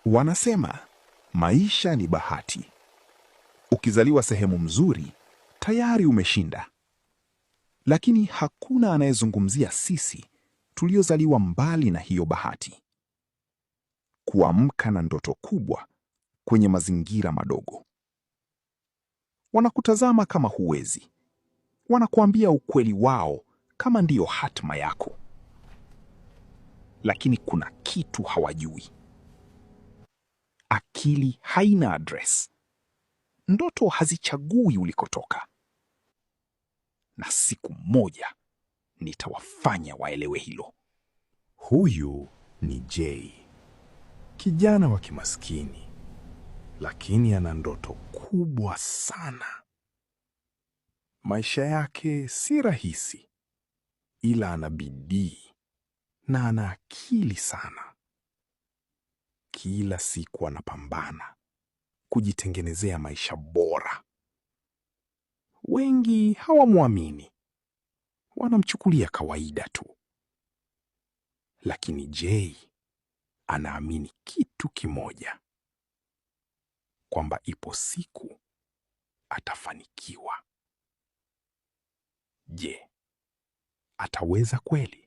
Wanasema maisha ni bahati. Ukizaliwa sehemu mzuri, tayari umeshinda. Lakini hakuna anayezungumzia sisi tuliozaliwa mbali na hiyo bahati. Kuamka na ndoto kubwa kwenye mazingira madogo. Wanakutazama kama huwezi. Wanakuambia ukweli wao kama ndiyo hatima yako. Lakini kuna kitu hawajui. Akili haina address. Ndoto hazichagui ulikotoka. Na siku moja nitawafanya waelewe hilo. Huyu ni Jay, kijana wa kimaskini, lakini ana ndoto kubwa sana. Maisha yake si rahisi, ila ana bidii na ana akili sana. Kila siku anapambana kujitengenezea maisha bora. Wengi hawamwamini, wanamchukulia kawaida tu. Lakini Jay anaamini kitu kimoja, kwamba ipo siku atafanikiwa. Je, ataweza kweli?